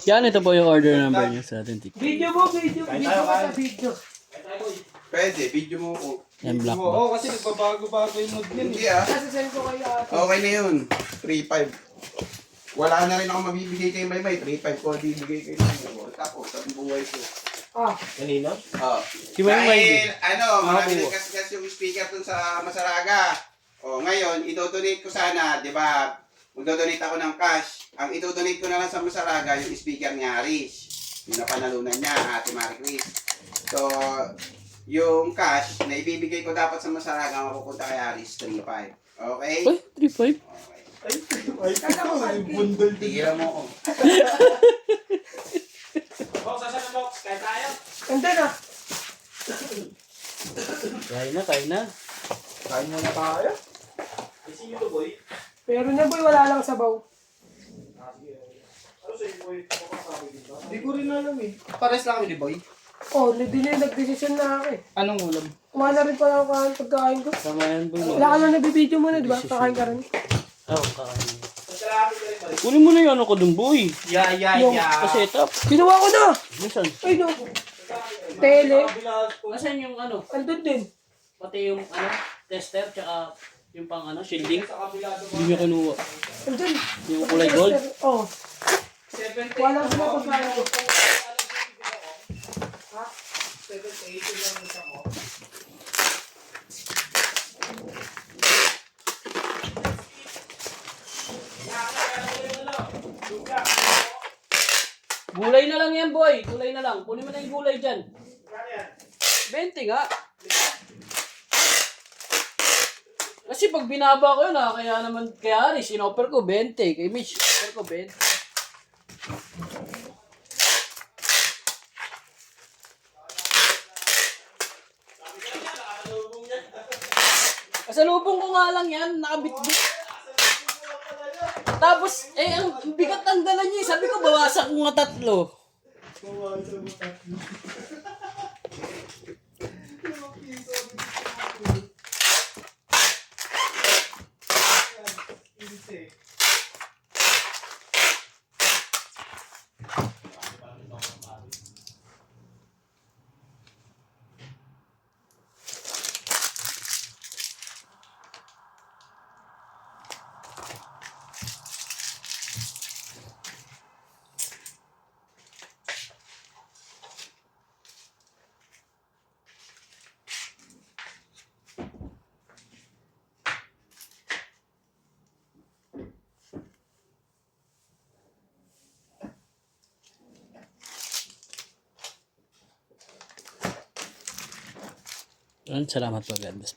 Yan, ito po yung order number niya sa ating TikTok. Video mo sa video. Pwede, video mo ko. Yan, black box. Oo, kasi nagbabago-bago yung mood yun. Hindi ah. Sasasend ko kayo ate. Okay na yun. 3.5. Wala na rin ako mabibigay kay Maymay. 3.5 ko bibigay kay Maymay. Tapos, sa buhay ko. Kanina? Si Maymay. Dahil, marami nagkasgas yung speaker dun sa Masaraga. Ngayon, idodonate ko sana, di ba? Magdodonate ako ng cash. Ang idodonate ko na lang sa Masaraga, yung speaker ni Aris. Yung napanalunan niya, Ate Marie Chris. So, yung cash na ibibigay ko dapat sa Masaraga, mapupunta kay Aris, 3.5. Okay? Ay, 3.5. Okay. Bundol. Tigila mo ko. Box, saan na box? Kaya tayo? Hindi na. Kain na. Kain mo na tayo. Kasi yun to boy. Pero niya boy, wala lang sabaw. Ano sa'yo boy? Hindi ko rin alam eh. Pares lang kami ni Boy. Nagdesisyon na ako eh. Anong ulam? Kumain na rin pala ako ng pagkain ko. Tama yan, boy. Wala ka na nabibideo mo na, di ba? Kakain ka rin. Kakain. Kunin mo na yung ano ko dun, boy. Yung Pa-setup. Ginawa ko na! Nasaan? Ay no! Tele. Nasaan yung ano? Andun din. Pati yung ano? Tester, tsaka yung pang ano? Shielding. Hindi niya kinuha. Andun. Yung kulay gold. Oo. Wala ko na pagkain ko. Gulay na lang yan, boy. Gulay na lang. Kunin mo na yung gulay dyan. 20 nga. Kasi pag binaba ko yun, kaya naman, kaya Aris, in-offer ko 20. Kay Mitch, offer ko 20. Kasalubong ko nga lang yan, nakabitbit. Tapos, ang bigat ng dala niya. Sabi ko, bawasan ko nga 3. Salamat po, God bless.